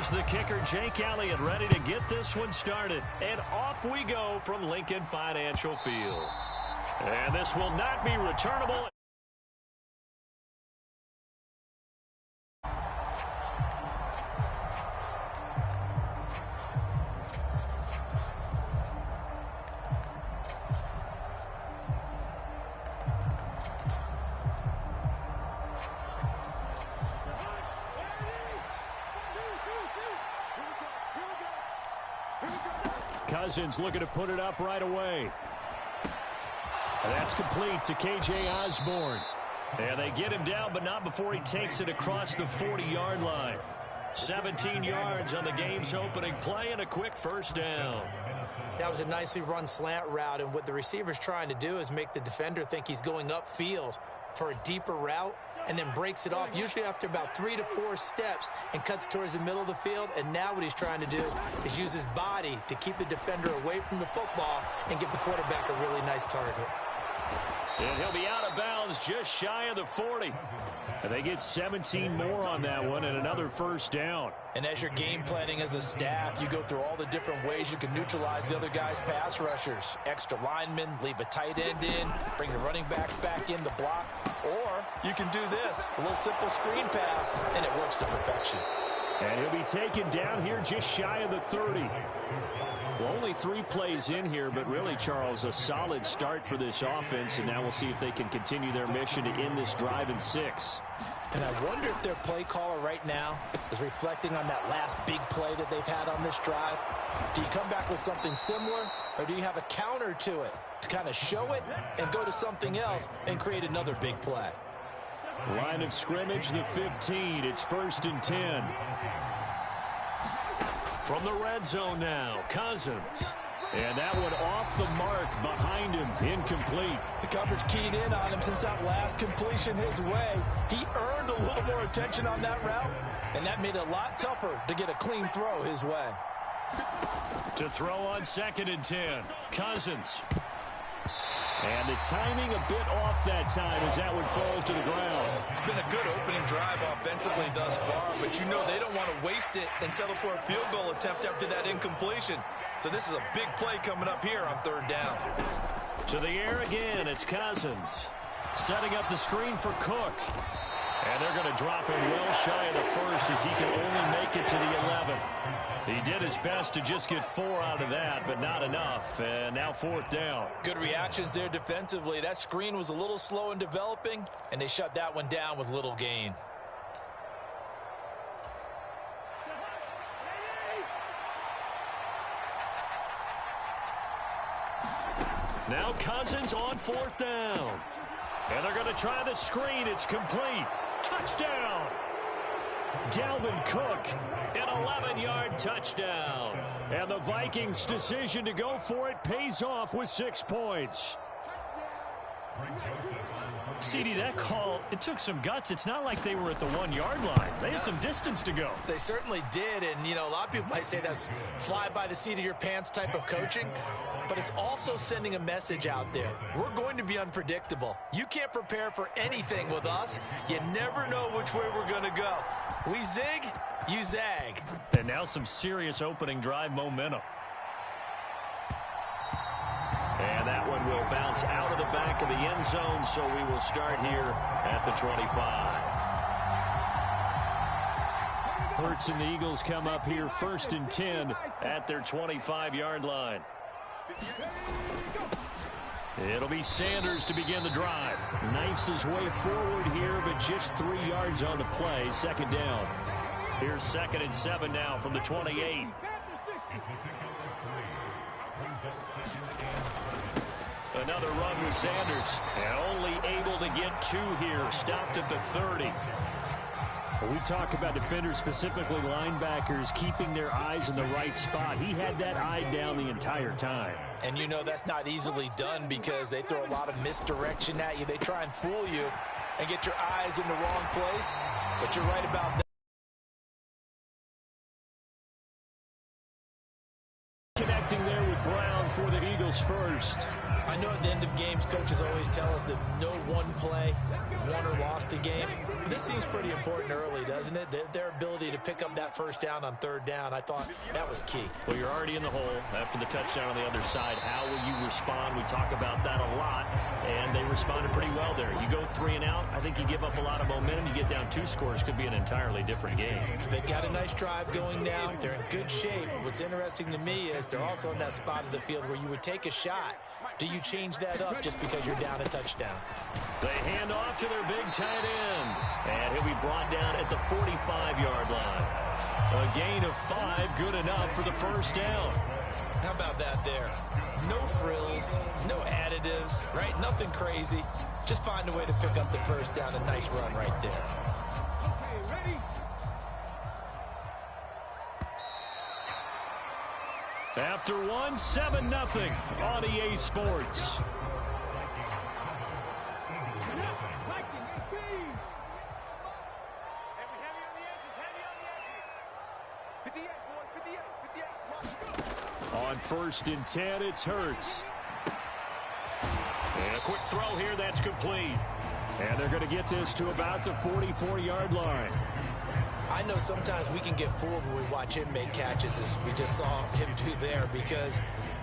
Here's the kicker, Jake Elliott, ready to get this one started. And off we go from Lincoln Financial Field. And this will not be returnable. Cousins looking to put it up right away. And that's complete to K.J. Osborne. And they get him down, but not before he takes it across the 40-yard line. 17 yards on the game's opening play and a quick first down. That was a nicely run slant route, and what the receiver's trying to do is make the defender think he's going upfield for a deeper route, and then breaks it off, usually after about 3 to 4 steps, and cuts towards the middle of the field. And now what he's trying to do is use his body to keep the defender away from the football and give the quarterback a really nice target. And he'll be out of bounds just shy of the 40. And they get 17 more on that one and another first down. And as you're game planning as a staff, you go through all the different ways you can neutralize the other guy's pass rushers. Extra linemen, leave a tight end in, bring the running backs back in to block. Or you can do this, a little simple screen pass, and it works to perfection. And he'll be taken down here just shy of the 30. Well, only 3 plays in here, but really, Charles, a solid start for this offense, and now we'll see if they can continue their mission to end this drive in 6. And I wonder if their play caller right now is reflecting on that last big play that they've had on this drive. Do you come back with something similar, or do you have a counter to it to kind of show it and go to something else and create another big play? Line of scrimmage, the 15. It's 1st and 10. From the red zone now, Cousins. And that one off the mark behind him, incomplete. The coverage keyed in on him since that last completion his way. He earned a little more attention on that route, and that made it a lot tougher to get a clean throw his way. To throw on 2nd and 10, Cousins. And the timing a bit off that time as that one falls to the ground. It's been a good opening drive offensively thus far, but you know they don't want to waste it and settle for a field goal attempt after that incompletion. So this is a big play coming up here on 3rd down. To the air again, it's Cousins. Setting up the screen for Cook. And they're going to drop him well shy of the 1st as he can only make it to the 11. He did his best to just get 4 out of that, but not enough. And now 4th down. Good reactions there defensively. That screen was a little slow in developing, and they shut that one down with little gain. Now Cousins on 4th down. And they're going to try the screen. It's complete. Touchdown. Dalvin Cook, an 11-yard touchdown. And the Vikings' decision to go for it pays off with 6 points. CD, that call, it took some guts. It's not like they were at the 1-yard line. They had some distance to go. They certainly did, and, you know, a lot of people might say that's fly by the seat of your pants type of coaching, but it's also sending a message out there. We're going to be unpredictable. You can't prepare for anything with us. You never know which way we're going to go. We zig, you zag. And now some serious opening drive momentum. And that one will bounce out of the back of the end zone, so we will start here at the 25. Hurts and the Eagles come up here 1st and 10 at their 25-yard line. It'll be Sanders to begin the drive. Knifes his way forward here, but just 3 yards on the play. 2nd down. Here's 2nd and 7 now from the 28. Another run with Sanders, and only able to get 2 here. Stopped at the 30. When we talk about defenders, specifically linebackers, keeping their eyes in the right spot, he had that eye down the entire time. And you know that's not easily done because they throw a lot of misdirection at you. They try and fool you and get your eyes in the wrong place. But you're right about that. Connecting there with Brown for the Eagles first. I know at the end of games, coaches always tell us that no one play won or lost a game. This seems pretty important early, doesn't it? Their ability to pick up that first down on third down, I thought that was key. Well, you're already in the hole after the touchdown on the other side. How will you respond? We talk about that a lot, and they responded pretty well there. You go 3 and out, I think you give up a lot of momentum. You get down 2 scores, could be an entirely different game. So they've got a nice drive going now. They're in good shape. What's interesting to me is they're also in that spot of the field where you would take a shot. Do you change that up just because you're down a touchdown? They hand off to their big tight end, and he'll be brought down at the 45-yard line. A gain of 5, good enough for the first down. How about that there? No frills, no additives, right? Nothing crazy. Just find a way to pick up the first down. A nice run right there. After 1, 7-0 on EA Sports. On 1st and 10, it's Hurts. And a quick throw here, that's complete. And they're going to get this to about the 44-yard line. I know sometimes we can get fooled when we watch him make catches, as we just saw him do there, because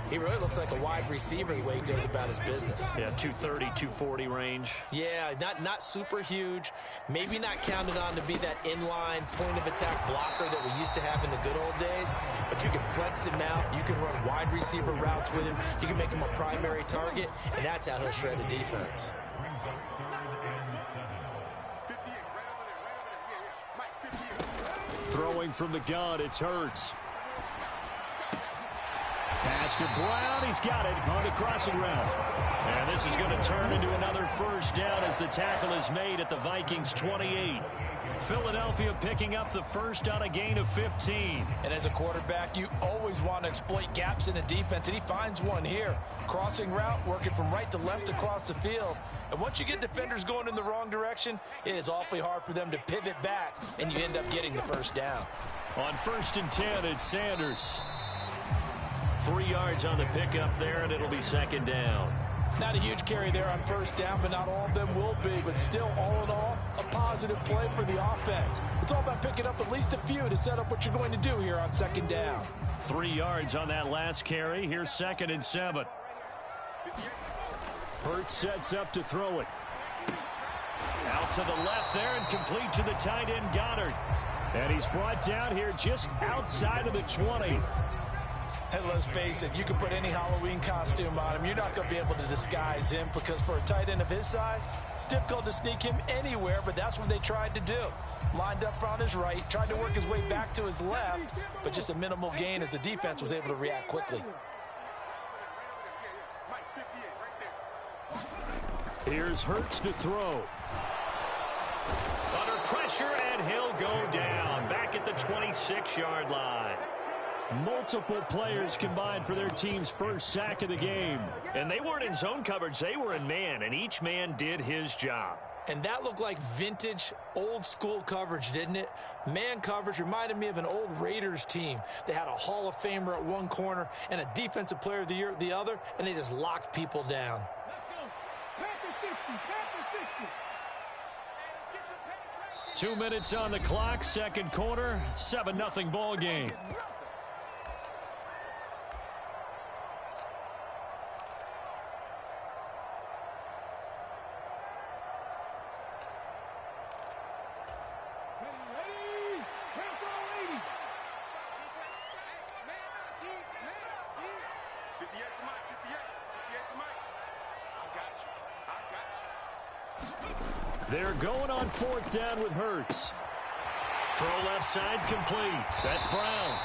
he really looks like a wide receiver the way he goes about his business. Yeah, 230, 240 range. Yeah, not super huge. Maybe not counted on to be that inline point-of-attack blocker that we used to have in the good old days, but you can flex him out. You can run wide receiver routes with him. You can make him a primary target, and that's how he'll shred a defense. Throwing from the gun, it's Hurts. Pass to Brown, he's got it on the crossing route. And this is going to turn into another first down as the tackle is made at the Vikings 28. Philadelphia picking up the first on a gain of 15. And as a quarterback, you always want to exploit gaps in a defense, and he finds one here. Crossing route, working from right to left across the field. And once you get defenders going in the wrong direction, it is awfully hard for them to pivot back, and you end up getting the first down. On 1st and 10, it's Sanders. 3 yards on the pickup there, and it'll be 2nd down. Not a huge carry there on first down, but not all of them will be. But still, all in all, a positive play for the offense. It's all about picking up at least a few to set up what you're going to do here on 2nd down. 3 yards on that last carry. Here's 2nd and 7. Hurts sets up to throw it. Out to the left there and complete to the tight end Goddard. And he's brought down here just outside of the 20. And let's face it, you can put any Halloween costume on him. You're not going to be able to disguise him, because for a tight end of his size, difficult to sneak him anywhere, but that's what they tried to do. Lined up on his right, tried to work his way back to his left, but just a minimal gain as the defense was able to react quickly. Here's Hurts to throw. Under pressure, and he'll go down. Back at the 26-yard line. Multiple players combined for their team's first sack of the game. And they weren't in zone coverage. They were in man, and each man did his job. And that looked like vintage, old-school coverage, didn't it? Man coverage reminded me of an old Raiders team. They had a Hall of Famer at one corner and a Defensive Player of the Year at the other, and they just locked people down. 2 minutes on the clock, 2nd quarter, 7-0 ball game. They're going on 4th down with Hurts. Throw left side complete. That's Brown.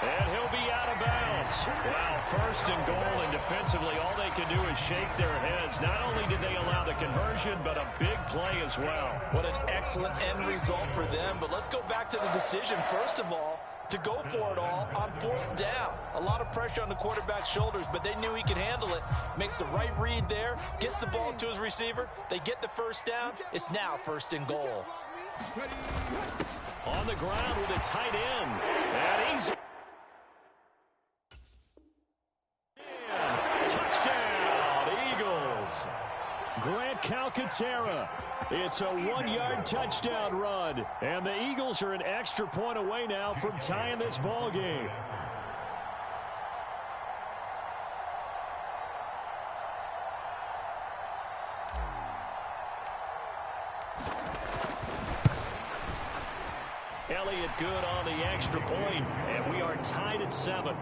And he'll be out of bounds. Wow, 1st and goal, and defensively all they can do is shake their heads. Not only did they allow the conversion, but a big play as well. What an excellent end result for them. But let's go back to the decision, first of all, to go for it all on 4th down. A lot of pressure on the quarterback's shoulders, but they knew he could handle it. Makes the right read there, gets the ball to his receiver. They get the first down. It's now 1st and goal. On the ground with a tight end. And he's... Touchdown, Eagles. Grant Calcaterra. It's a 1-yard touchdown run. And the Eagles are an extra point away now from tying this ball game. Elliott good on the extra point, and we are tied at 7.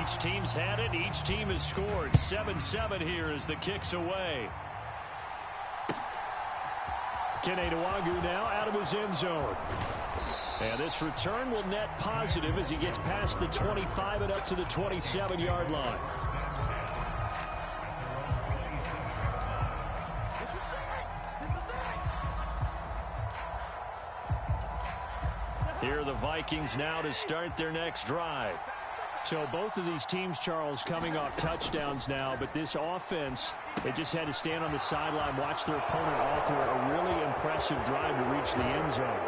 Each team's had it. Each team has scored. 7-7 here as the kick's away. Kene Nwagu now out of his end zone. And this return will net positive as he gets past the 25 and up to the 27-yard line. Here are the Vikings now to start their next drive. So both of these teams, Charles, coming off touchdowns now, but this offense, they just had to stand on the sideline, watch their opponent author a really impressive drive to reach the end zone.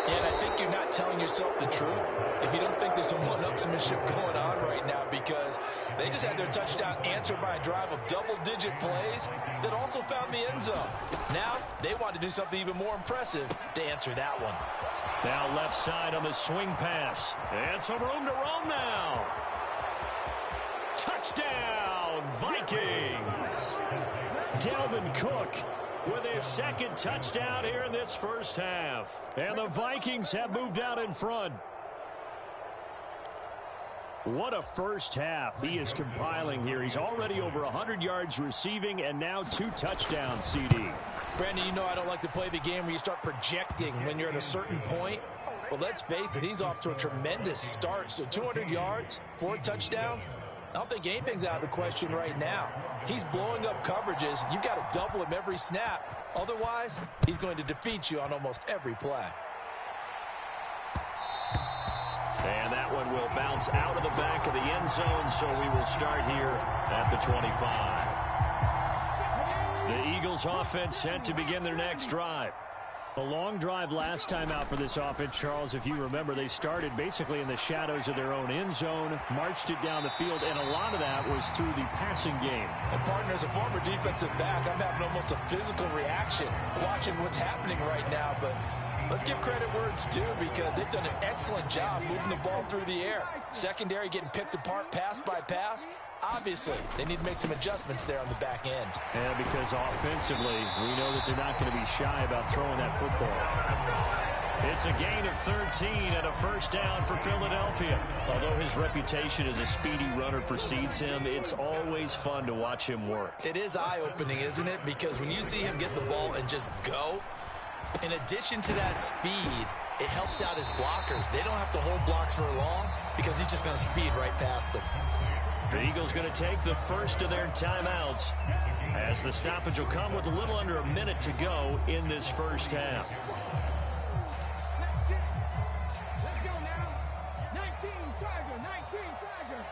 Yeah, and I think you're not telling yourself the truth if you don't think there's some one-upsmanship going on right now, because they just had their touchdown answered by a drive of double-digit plays that also found the end zone. Now they want to do something even more impressive to answer that one. Now left side on the swing pass. And some room to roam now. Touchdown, Vikings. Dalvin Cook with his second touchdown here in this first half. And the Vikings have moved out in front. What a first half he is compiling here. He's already over 100 yards receiving and now 2 touchdowns, CD. Brandon, you know I don't like to play the game where you start projecting when you're at a certain point. But let's face it, he's off to a tremendous start. So 200 yards, 4 touchdowns. I don't think anything's out of the question right now. He's blowing up coverages. You've got to double him every snap. Otherwise, he's going to defeat you on almost every play. And that one will bounce out of the back of the end zone, so we will start here at the 25. The Eagles offense set to begin their next drive. A long drive last time out for this offense, Charles. If you remember, they started basically in the shadows of their own end zone, marched it down the field, and a lot of that was through the passing game. And partner, as a former defensive back, I'm having almost a physical reaction watching what's happening right now. But let's give credit where it's due, because they've done an excellent job moving the ball through the air. Secondary getting picked apart pass by pass. Obviously, they need to make some adjustments there on the back end. And because offensively, we know that they're not going to be shy about throwing that football. It's a gain of 13 and a first down for Philadelphia. Although his reputation as a speedy runner precedes him, it's always fun to watch him work. It is eye-opening, isn't it? Because when you see him get the ball and just go, in addition to that speed, it helps out his blockers. They don't have to hold blocks for long because he's just going to speed right past them. The Eagles going to take the first of their timeouts as the stoppage will come with a little under a minute to go in this first half. Let's go now. 19 Tiger.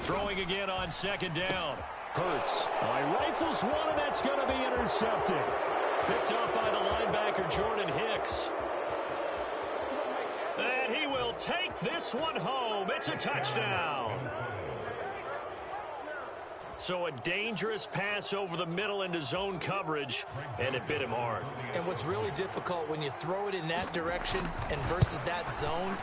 Throwing again on second down. Hurts. Rifles one, and that's going to be intercepted. Picked up by the linebacker, Jordan Hicks. And he will take this one home. It's a touchdown. So a dangerous pass over the middle into zone coverage, and it bit him hard. And what's really difficult when you throw it in that direction and versus that zone,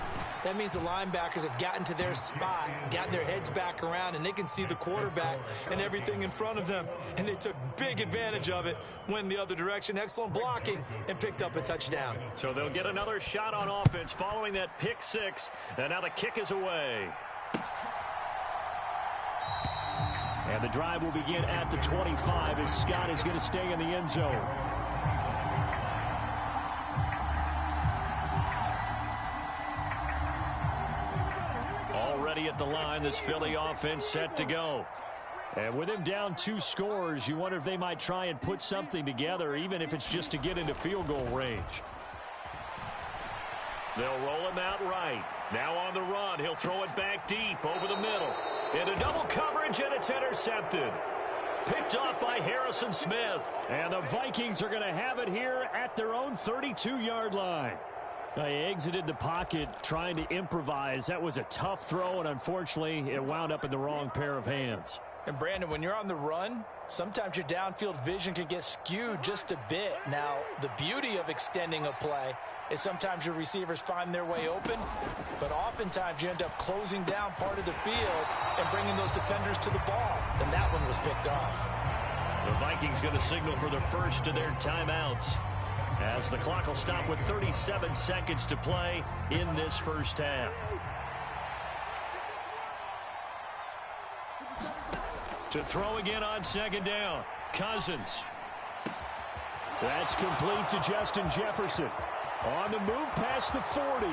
that means the linebackers have gotten to their spot, gotten their heads back around, and they can see the quarterback and everything in front of them. And they took big advantage of it, went the other direction, excellent blocking, and picked up a touchdown. So they'll get another shot on offense following that pick six, and now the kick is away. And the drive will begin at the 25 as Scott is going to stay in the end zone. Already at the line, this Philly offense set to go. And with him down 2 scores, you wonder if they might try and put something together, even if it's just to get into field goal range. They'll roll him out right. Now on the run, he'll throw it back deep over the middle. Into double coverage, and it's intercepted. Picked off by Harrison Smith. And the Vikings are going to have it here at their own 32-yard line. They exited the pocket trying to improvise. That was a tough throw, and unfortunately, it wound up in the wrong pair of hands. And, Brandon, when you're on the run, sometimes your downfield vision can get skewed just a bit. Now, the beauty of extending a play is sometimes your receivers find their way open, but oftentimes you end up closing down part of the field and bringing those defenders to the ball. And that one was picked off. The Vikings going to signal for the first of their timeouts, as the clock will stop with 37 seconds to play in this first half. To throw again on second down, Cousins. That's complete to Justin Jefferson. On the move past the 40.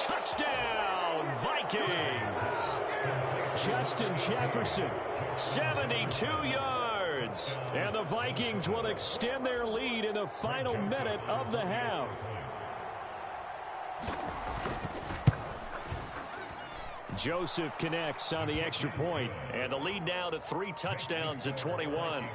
Touchdown, Vikings. Justin Jefferson, 72 yards. And the Vikings will extend their lead in the final minute of the half. Joseph connects on the extra point, and the lead now to 3 touchdowns at 21.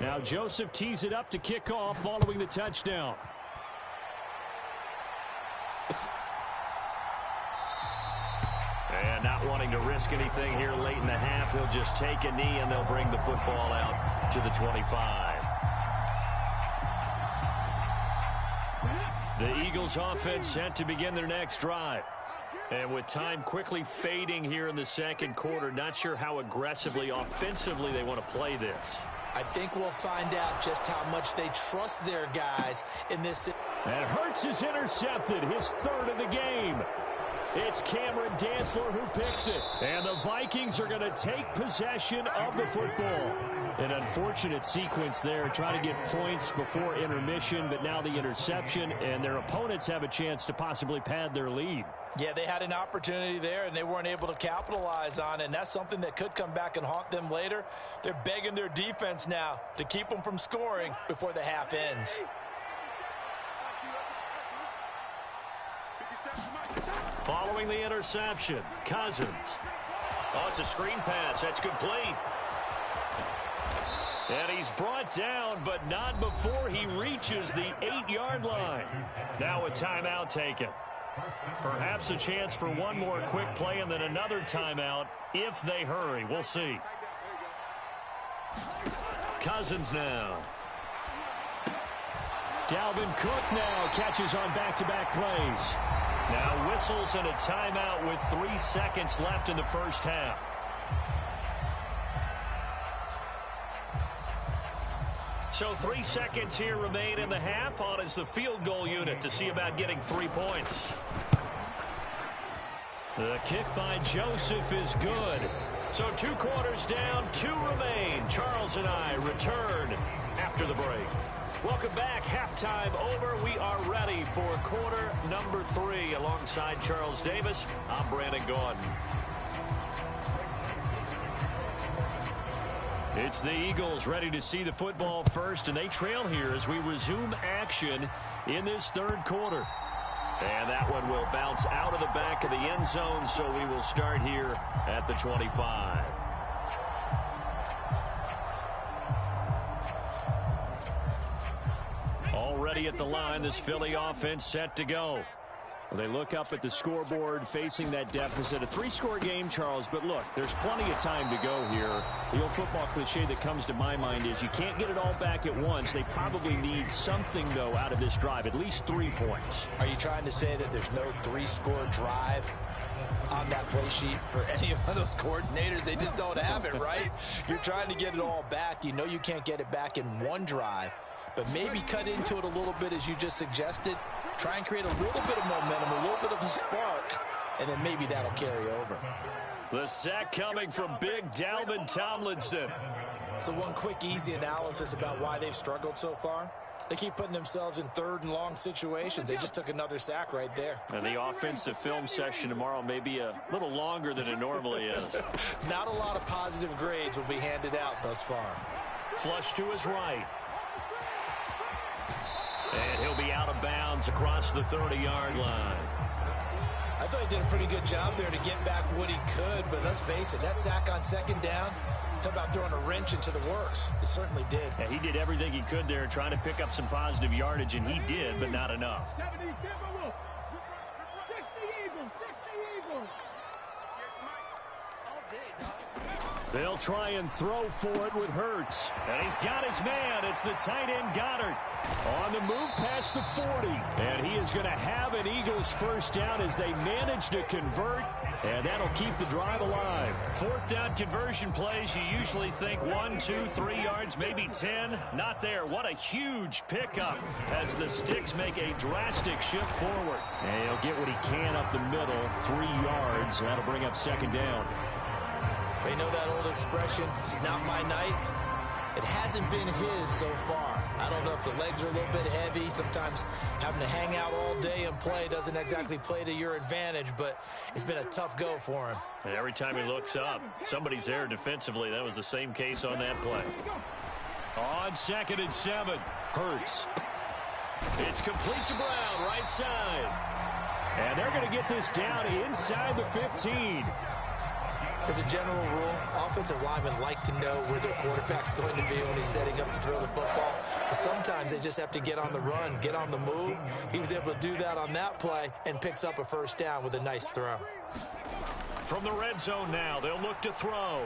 Now Joseph tees it up to kick off following the touchdown. And not wanting to risk anything here late in the half, he'll just take a knee and they'll bring the football out to the 25. The Eagles offense set to begin their next drive. And with time quickly fading here in the second quarter, not sure how aggressively, offensively they want to play this. I think we'll find out just how much they trust their guys in this. And Hurts is intercepted, his third of the game. It's Cameron Dantzler who picks it. And the Vikings are going to take possession of the football. An unfortunate sequence there, trying to get points before intermission, but now the interception, and their opponents have a chance to possibly pad their lead. Yeah, they had an opportunity there, and they weren't able to capitalize on it, and that's something that could come back and haunt them later. They're begging their defense now to keep them from scoring before the half ends. Following the interception, Cousins. Oh, it's a screen pass. That's complete. And he's brought down, but not before he reaches the 8-yard line. Now a timeout taken. Perhaps a chance for one more quick play and then another timeout if they hurry. We'll see. Cousins now. Dalvin Cook now catches on back-to-back plays. Now whistles and a timeout with 3 seconds left in the first half. So 3 seconds here remain in the half. On is the field goal unit to see about getting 3 points. The kick by Joseph is good. So 2 quarters down, 2 remain. Charles and I return after the break. Welcome back. Halftime over. We are ready for quarter number 3. Alongside Charles Davis, I'm Brandon Gordon. It's the Eagles ready to see the football first, and they trail here as we resume action in this third quarter. And that one will bounce out of the back of the end zone, so we will start here at the 25. Already at the line, this Philly offense set to go. They look up at the scoreboard facing that deficit. A 3-score game, Charles, but look, there's plenty of time to go here. The old football cliche that comes to my mind is you can't get it all back at once. They probably need something, though, out of this drive, at least 3 points. Are you trying to say that there's no 3-score drive on that play sheet for any of those coordinators? They just don't have it, right? You're trying to get it all back. You know you can't get it back in one drive, but maybe cut into it a little bit as you just suggested. Try and create a little bit of momentum, a little bit of a spark, and then maybe that'll carry over. The sack coming from big Dalvin Tomlinson. So one quick, easy analysis about why they've struggled so far. They keep putting themselves in 3rd and long situations. They just took another sack right there. And the offensive film session tomorrow may be a little longer than it normally is. Not a lot of positive grades will be handed out thus far. Flush to his right. And he'll be out of bounds across the 30-yard line. I thought he did a pretty good job there to get back what he could, but let's face it, that sack on second down, talk about throwing a wrench into the works. It certainly did. Yeah, he did everything he could there trying to pick up some positive yardage, and he did, but not enough. 70 Timberwolves. 60 Eagles. 60 Eagles. They'll try and throw for it with Hurts. And he's got his man. It's the tight end Goddard. On the move past the 40. And he is going to have an Eagles first down as they manage to convert. And that'll keep the drive alive. Fourth down conversion plays, you usually think 1, 2, 3 yards, maybe 10. Not there. What a huge pickup as the Sticks make a drastic shift forward. And he'll get what he can up the middle, 3 yards. That'll bring up second down. They know that old expression, it's not my night. It hasn't been his so far. I don't know if the legs are a little bit heavy. Sometimes having to hang out all day and play doesn't exactly play to your advantage, but it's been a tough go for him. And every time he looks up, somebody's there defensively. That was the same case on that play. On 2nd and 7, Hurts. It's complete to Brown, right side. And they're going to get this down inside the 15. As a general rule, offensive linemen like to know where their quarterback's going to be when he's setting up to throw the football. But sometimes they just have to get on the run, get on the move. He was able to do that on that play and picks up a first down with a nice throw. From the red zone now, they'll look to throw.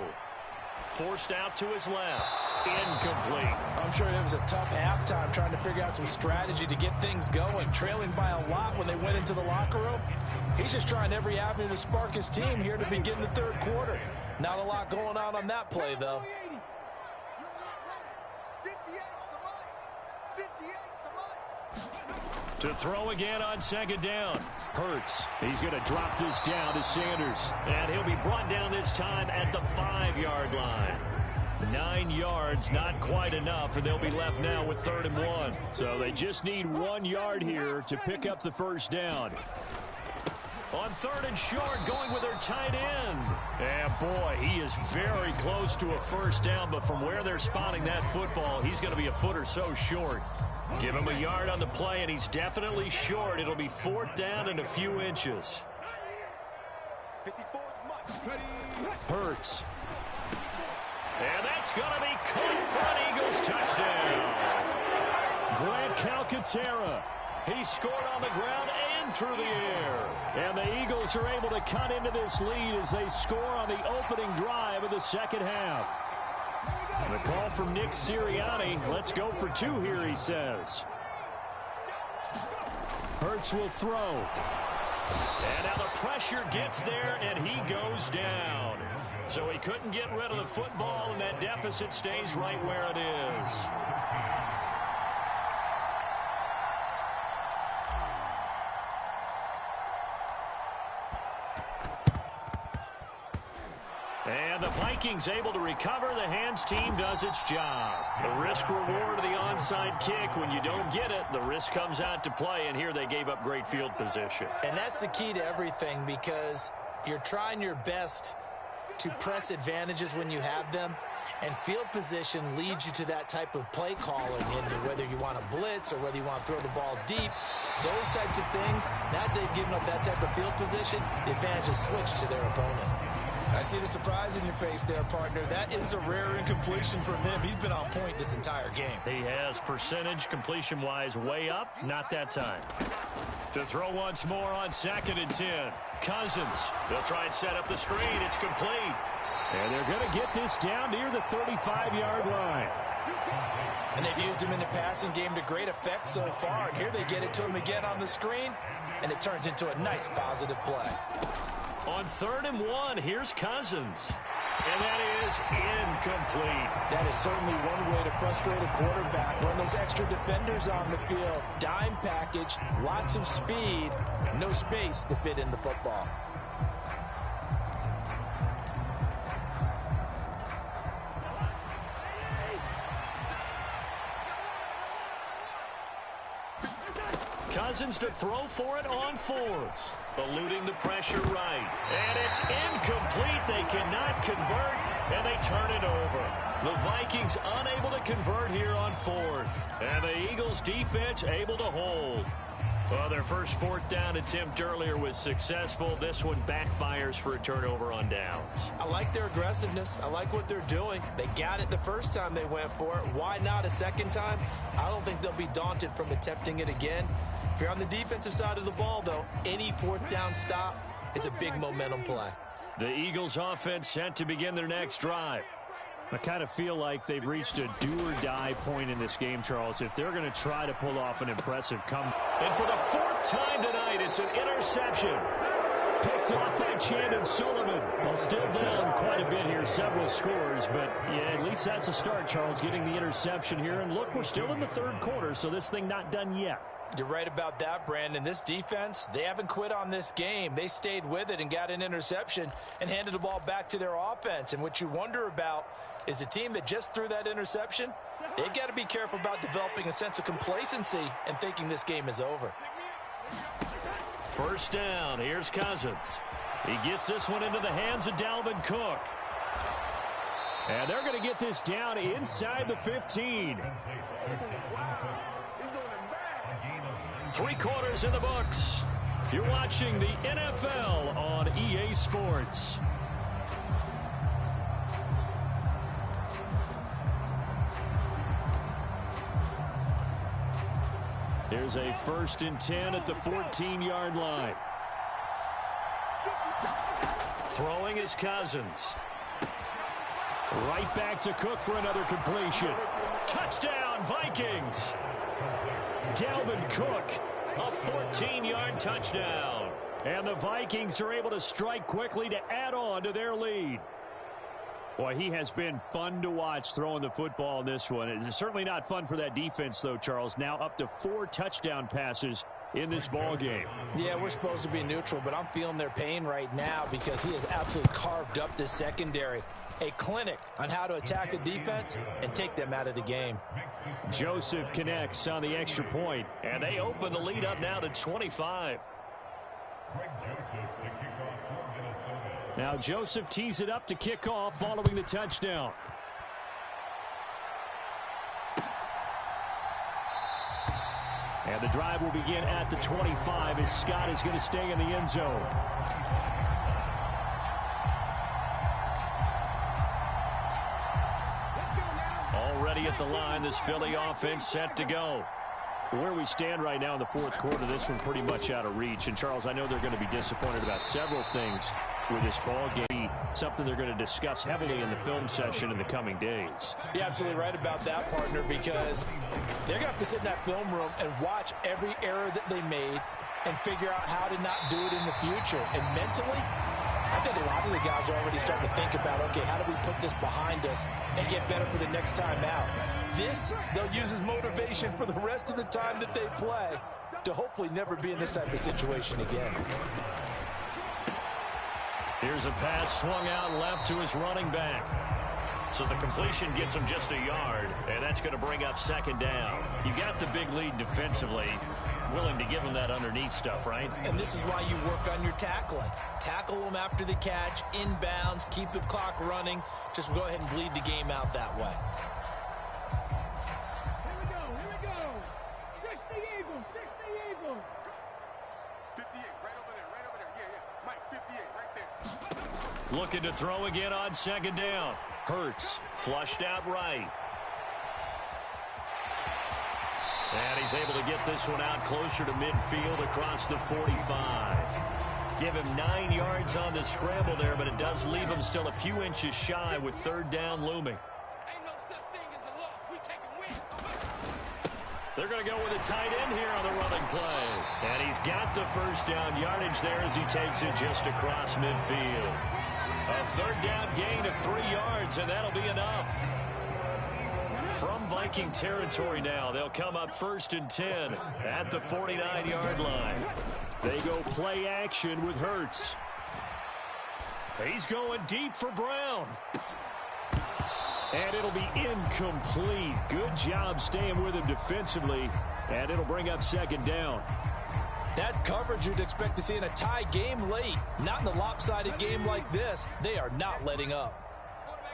Forced out to his left. Incomplete. I'm sure it was a tough halftime trying to figure out some strategy to get things going. Trailing by a lot when they went into the locker room. He's just trying every avenue to spark his team here to begin the third quarter. Not a lot going on that play, though. To throw again on 2nd down. Hurts. He's going to drop this down to Sanders. And he'll be brought down this time at the 5-yard line. 9 yards, not quite enough, and they'll be left now with 3rd and 1. So they just need 1 yard here to pick up the first down. On 3rd and short, going with their tight end. And boy, he is very close to a first down, but from where they're spotting that football, he's going to be a foot or so short. Give him a yard on the play, and he's definitely short. It'll be 4th down and a few inches. Hurts. And that's going to be caught for an Eagles touchdown. Grant Calcaterra. He scored on the ground and through the air. And the Eagles are able to cut into this lead as they score on the opening drive of the second half. And a call from Nick Sirianni. Let's go for 2 here, he says. Hurts will throw. And now the pressure gets there, and he goes down. So he couldn't get rid of the football, and that deficit stays right where it is. And the Vikings able to recover. The hands team does its job. The risk-reward of the onside kick. When you don't get it, the risk comes out to play, and here they gave up great field position. And that's the key to everything, because you're trying your best to press advantages when you have them, and field position leads you to that type of play calling, into whether you want to blitz or whether you want to throw the ball deep. Those types of things, now that they've given up that type of field position, the advantage is switched to their opponent. I see the surprise in your face there, partner. That is a rare incompletion from him. He's been on point this entire game. He has percentage completion-wise way up. Not that time. To throw once more on 2nd and 10. Cousins. They'll try and set up the screen. It's complete. And they're going to get this down near the 35-yard line. And they've used him in the passing game to great effect so far. And here they get it to him again on the screen, and it turns into a nice positive play. On 3rd and 1, here's Cousins. And that is incomplete. That is certainly one way to frustrate a quarterback. Run those extra defenders on the field. Dime package, lots of speed, no space to fit in the football. Cousins to throw for it on 4th. Eluding the pressure right. And it's incomplete. They cannot convert, and they turn it over. The Vikings unable to convert here on 4th. And the Eagles defense able to hold. Well, their first fourth down attempt earlier was successful. This one backfires for a turnover on downs. I like their aggressiveness. I like what they're doing. They got it the first time they went for it. Why not a second time? I don't think they'll be daunted from attempting it again. If you're on the defensive side of the ball, though, any fourth down stop is a big momentum play. The Eagles offense set to begin their next drive. I kind of feel like they've reached a do-or-die point in this game, Charles, if they're going to try to pull off an impressive comeback. And for the fourth time tonight, it's an interception. Picked off by Chandon Sullivan. Well, still down quite a bit here, several scores, but yeah, at least that's a start, Charles, getting the interception here. And look, we're still in the third quarter, so this thing not done yet. You're right about that, Brandon. This defense, they haven't quit on this game. They stayed with it and got an interception and handed the ball back to their offense. And what you wonder about is the team that just threw that interception, they've got to be careful about developing a sense of complacency and thinking this game is over. First down, here's Cousins. He gets this one into the hands of Dalvin Cook. And they're going to get this down inside the 15. 3 quarters in the books. You're watching the NFL on EA Sports. Here's a 1st and 10 at the 14-yard line. Throwing is Cousins. Right back to Cook for another completion. Touchdown, Vikings. Dalvin Cook, a 14-yard touchdown. And the Vikings are able to strike quickly to add on to their lead. Boy, he has been fun to watch throwing the football in this one. It's certainly not fun for that defense, though, Charles. Now up to 4 touchdown passes in this ball game. Yeah, we're supposed to be neutral, but I'm feeling their pain right now because he has absolutely carved up this secondary. A clinic on how to attack a defense and take them out of the game. Joseph connects on the extra point, and they open the lead up now to 25. Now Joseph tees it up to kick off following the touchdown. And the drive will begin at the 25 as Scott is going to stay in the end zone. Already at the line, this Philly offense set to go. Where we stand right now in the fourth quarter, this one pretty much out of reach. And, Charles, I know they're going to be disappointed about several things with this ball game, something they're going to discuss heavily in the film session in the coming days. You're absolutely right about that, partner, because they're going to have to sit in that film room and watch every error that they made and figure out how to not do it in the future. And mentally, I think a lot of the guys are already starting to think about, okay, how do we put this behind us and get better for the next time out? This, they'll use as motivation for the rest of the time that they play to hopefully never be in this type of situation again. Here's a pass swung out left to his running back. So the completion gets him just a yard, and that's going to bring up 2nd down. You got the big lead defensively, willing to give them that underneath stuff, right? And this is why you work on your tackling. Tackle them after the catch, inbounds, keep the clock running. Just go ahead and bleed the game out that way. Here we go. 60 Eagles, 60 Eagles. 58, right over there. Yeah. Mike, 58, right there. Looking to throw again on 2nd down. Hurts, flushed out right. And he's able to get this one out closer to midfield across the 45. Give him 9 yards on the scramble there, but it does leave him still a few inches shy with 3rd down looming. Ain't no such thing as a loss. We take a win. They're going to go with a tight end here on the running play. And he's got the 1st down yardage there as he takes it just across midfield. A 3rd down gain of 3 yards, and that'll be enough. From Viking territory now, they'll come up 1st and 10 at the 49-yard line. They go play action with Hurts. He's going deep for Brown. And it'll be incomplete. Good job staying with him defensively, and it'll bring up 2nd down. That's coverage you'd expect to see in a tie game late. Not in a lopsided game like this. They are not letting up.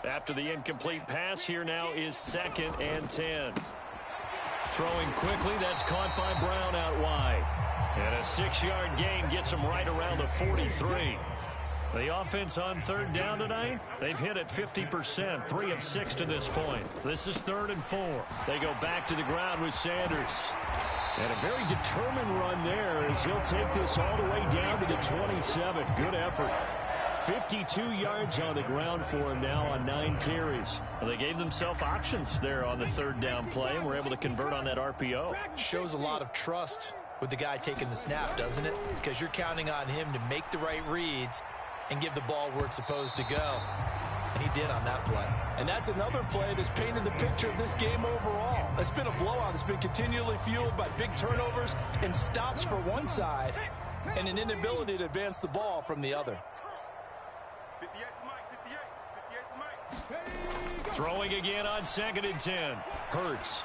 After the incomplete pass, here now is 2nd and 10. Throwing quickly, that's caught by Brown out wide. And a 6-yard gain gets them right around the 43. The offense on third down tonight, they've hit it 50%, 3 of 6 to this point. This is 3rd and 4. They go back to the ground with Sanders. And a very determined run there as he'll take this all the way down to the 27. Good effort. 52 yards on the ground for him now on 9 carries. Well, they gave themselves options there on the 3rd down play and were able to convert on that RPO. Shows a lot of trust with the guy taking the snap, doesn't it? Because you're counting on him to make the right reads and give the ball where it's supposed to go. And he did on that play. And that's another play that's painted the picture of this game overall. It's been a blowout. It's been continually fueled by big turnovers and stops for one side and an inability to advance the ball from the other. 58 to Mike, 58 to Mike. Throwing again on 2nd and 10. Hurts.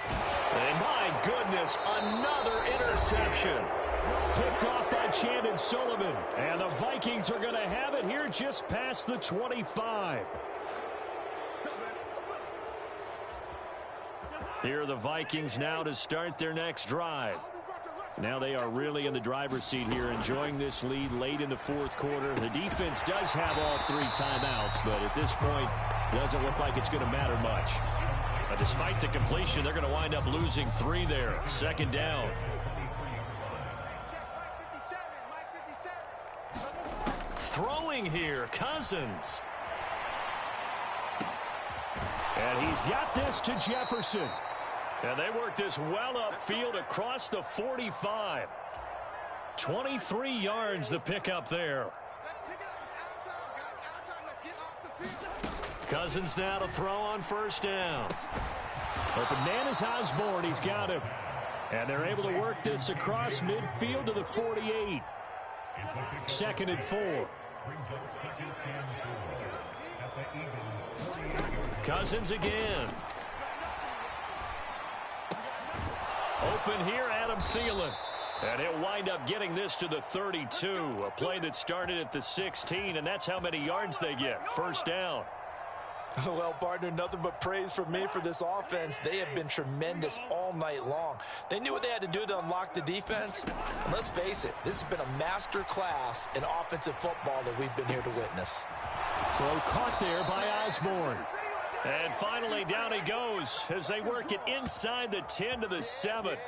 And my goodness, another interception. Picked off by Chandon Sullivan. And the Vikings are going to have it here just past the 25. Here are the Vikings now to start their next drive. Now they are really in the driver's seat here, enjoying this lead late in the 4th quarter. The defense does have all 3 timeouts, but at this point, doesn't look like it's going to matter much. But despite the completion, they're going to wind up losing 3 there. 2nd down. Throwing here, Cousins. And he's got this to Jefferson. And they work this well upfield across the 45. 23 yards the pickup there. Cousins now to throw on 1st down. Open man is Osborne. He's got him. And they're able to work this across midfield to the 48. 2nd and 4. Cousins again. Open here, Adam Thielen. And he'll wind up getting this to the 32. A play that started at the 16, and that's how many yards they get. 1st down. Well, partner, nothing but praise from me for this offense. They have been tremendous all night long. They knew what they had to do to unlock the defense. And let's face it, this has been a master class in offensive football that we've been here to witness. Throw caught there by Osborne. And finally, down he goes as they work it inside the 10 to the 7.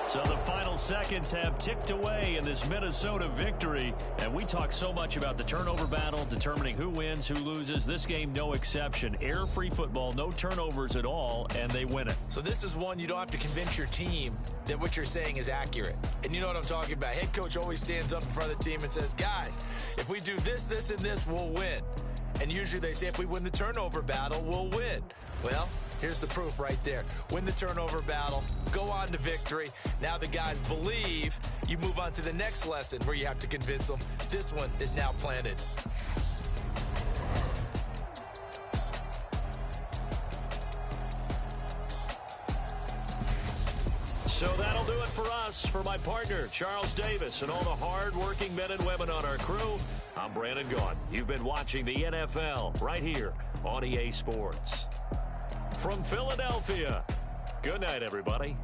So the final seconds have ticked away in this Minnesota victory. And we talk so much about the turnover battle, determining who wins, who loses. This game, no exception. Error-free football, no turnovers at all, and they win it. So this is one you don't have to convince your team that what you're saying is accurate. And you know what I'm talking about. Head coach always stands up in front of the team and says, guys, if we do this, this, and this, we'll win. And usually they say if we win the turnover battle, we'll win. Well, here's the proof right there. Win the turnover battle, go on to victory. Now the guys believe. You move on to the next lesson where you have to convince them. This one is now planted. So that'll do it for us. For my partner, Charles Davis, and all the hard-working men and women on our crew, I'm Brandon Gaudin. You've been watching the NFL right here on EA Sports. From Philadelphia, good night, everybody.